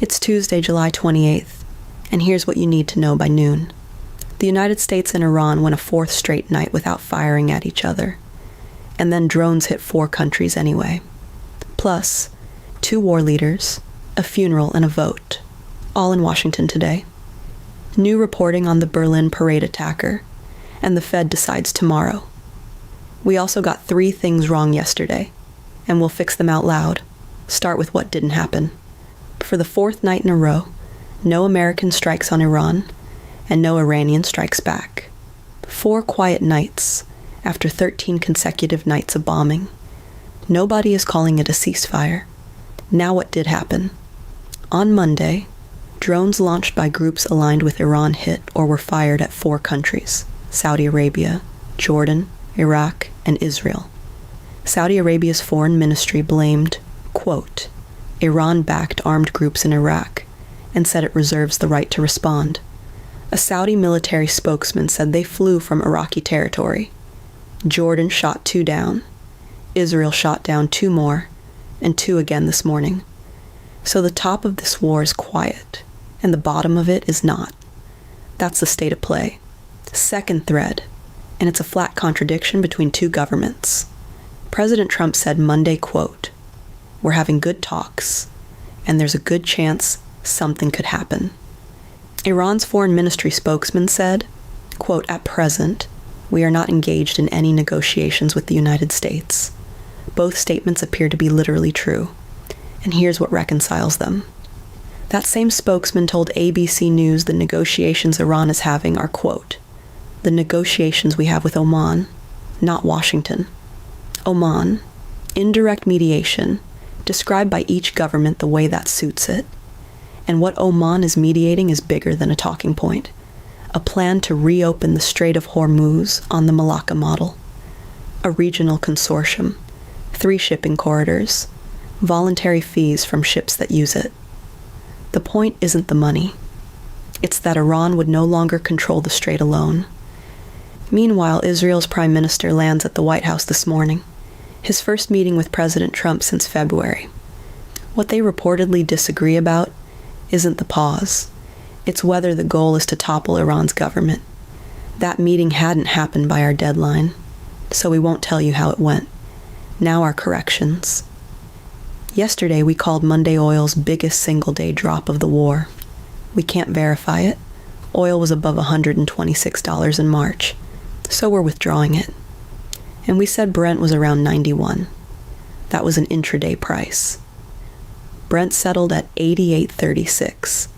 It's Tuesday, July 28th, and here's what you need to know by noon. The United States and Iran went a fourth straight night without firing at each other, and then drones hit 4 countries anyway. Plus, 2 war leaders, a funeral, and a vote, all in Washington today. New reporting on the Berlin parade attacker, and the Fed decides tomorrow. We also got 3 things wrong yesterday, and we'll fix them out loud. Start with what didn't happen. For the 4th night in a row, no American strikes on Iran, and no Iranian strikes back. 4 quiet nights after 13 consecutive nights of bombing. Nobody is calling it a ceasefire. Now what did happen? On Monday, drones launched by groups aligned with Iran hit or were fired at 4 countries: Saudi Arabia, Jordan, Iraq, and Israel. Saudi Arabia's foreign ministry blamed, quote, Iran-backed armed groups in Iraq, and said it reserves the right to respond. A Saudi military spokesman said they flew from Iraqi territory. Jordan shot 2 down. Israel shot down 2 more, and 2 again this morning. So the top of this war is quiet, and the bottom of it is not. That's the state of play. Second thread, and it's a flat contradiction between 2 governments. President Trump said Monday, quote, "We're having good talks, and there's a good chance something could happen." Iran's foreign ministry spokesman said, quote, "At present, we are not engaged in any negotiations with the United States." Both statements appear to be literally true, and here's what reconciles them. That same spokesman told ABC News the negotiations Iran is having are, quote, "the negotiations we have with Oman, not Washington." Oman, indirect mediation, described by each government the way that suits it. And what Oman is mediating is bigger than a talking point. A plan to reopen the Strait of Hormuz on the Malacca model. A regional consortium, 3 shipping corridors, voluntary fees from ships that use it. The point isn't the money. It's that Iran would no longer control the strait alone. Meanwhile, Israel's prime minister lands at the White House this morning, his first meeting with President Trump since February. What they reportedly disagree about isn't the pause. It's whether the goal is to topple Iran's government. That meeting hadn't happened by our deadline, so we won't tell you how it went. Now our corrections. Yesterday we called Monday oil's biggest single-day drop of the war. We can't verify it. Oil was above $126 in March, so we're withdrawing it. And we said Brent was around 91. That was an intraday price. Brent settled at 88.36,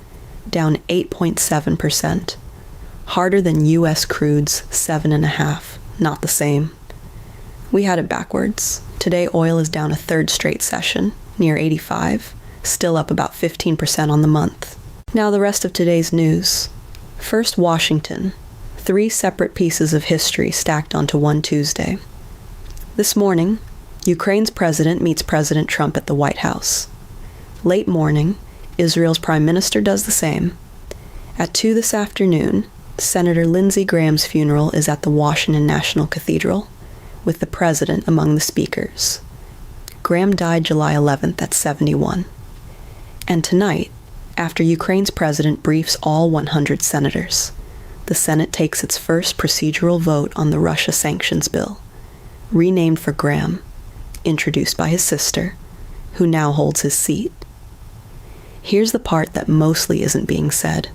down 8.7%. Harder than U.S. crude's 7.5, not the same. We had it backwards. Today oil is down a 3rd straight session, near 85, still up about 15% on the month. Now the rest of today's news. First, Washington. 3 separate pieces of history stacked onto one Tuesday. This morning, Ukraine's president meets President Trump at the White House. Late morning, Israel's prime minister does the same. At 2 this afternoon, Senator Lindsey Graham's funeral is at the Washington National Cathedral, with the president among the speakers. Graham died July 11th at 71. And tonight, after Ukraine's president briefs all 100 senators, the Senate takes its first procedural vote on the Russia sanctions bill, renamed for Graham, introduced by his sister, who now holds his seat. Here's the part that mostly isn't being said.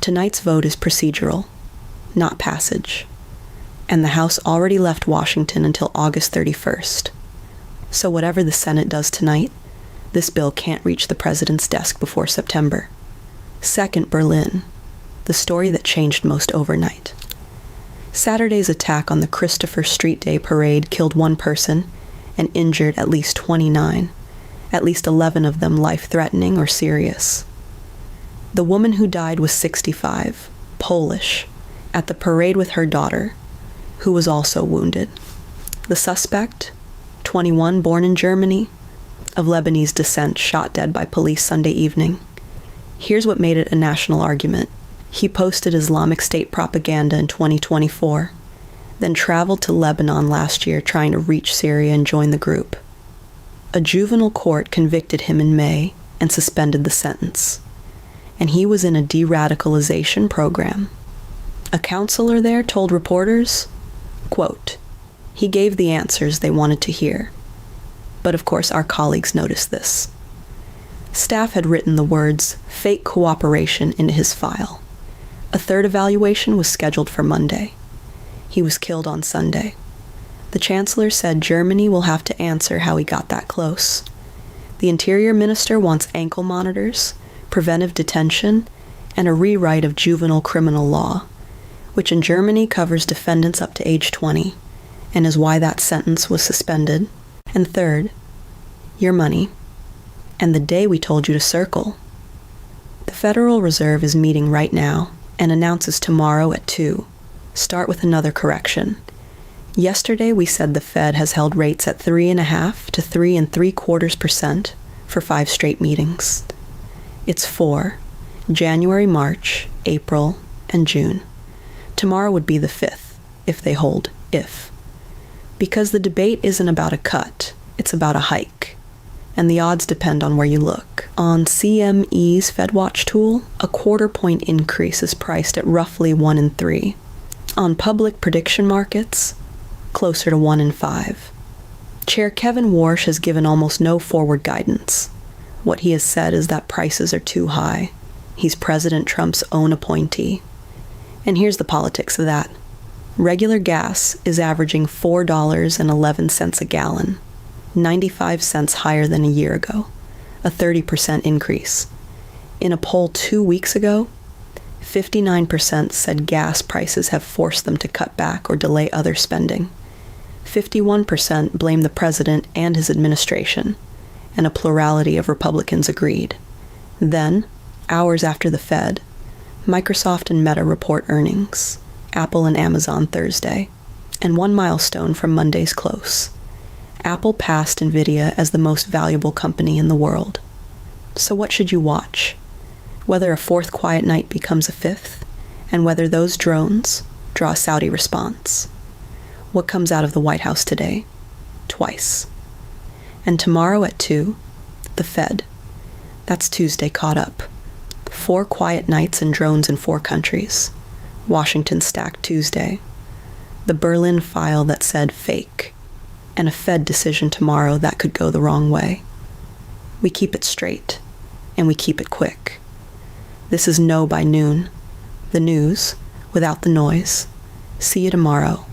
Tonight's vote is procedural, not passage, and the House already left Washington until August 31st. So whatever the Senate does tonight, this bill can't reach the president's desk before September. Second, Berlin, the story that changed most overnight. Saturday's attack on the Christopher Street Day parade killed 1 person and injured at least 29, at least 11 of them life-threatening or serious. The woman who died was 65, Polish, at the parade with her daughter, who was also wounded. The suspect, 21, born in Germany, of Lebanese descent, shot dead by police Sunday evening. Here's what made it a national argument. He posted Islamic State propaganda in 2024, then traveled to Lebanon last year trying to reach Syria and join the group. A juvenile court convicted him in May and suspended the sentence. And he was in a de-radicalization program. A counselor there told reporters, quote, "He gave the answers they wanted to hear." But of course our colleagues noticed this. Staff had written the words "fake cooperation" into his file. A third evaluation was scheduled for Monday. He was killed on Sunday. The chancellor said Germany will have to answer how he got that close. The interior minister wants ankle monitors, preventive detention, and a rewrite of juvenile criminal law, which in Germany covers defendants up to age 20, and is why that sentence was suspended. And third, your money, and the day we told you to circle. The Federal Reserve is meeting right now and announces tomorrow at 2. Start with another correction. Yesterday we said the Fed has held rates at 3.5% to 3.75% for 5 straight meetings. It's 4, January, March, April, and June. Tomorrow would be the 5th, if they hold, if. Because the debate isn't about a cut, it's about a hike. And the odds depend on where you look. On CME's FedWatch tool, a 1/4 point increase is priced at roughly 1 in 3. On public prediction markets, closer to 1 in 5. Chair Kevin Warsh has given almost no forward guidance. What he has said is that prices are too high. He's President Trump's own appointee. And here's the politics of that. Regular gas is averaging $4.11 a gallon, 95 cents higher than a year ago, a 30% increase. In a poll 2 weeks ago, 59% said gas prices have forced them to cut back or delay other spending. 51% blamed the president and his administration, and a plurality of Republicans agreed. Then, hours after the Fed, Microsoft and Meta report earnings, Apple and Amazon Thursday, and one milestone from Monday's close. Apple passed Nvidia as the most valuable company in the world. So what should you watch? Whether a 4th quiet night becomes a 5th, and whether those drones draw a Saudi response. What comes out of the White House today? Twice. And tomorrow at 2, the Fed. That's Tuesday caught up. 4 quiet nights and drones in 4 countries. Washington stacked Tuesday. The Berlin file that said fake. And a Fed decision tomorrow that could go the wrong way. We keep it straight, and we keep it quick. This is No by Noon. The news, without the noise. See you tomorrow.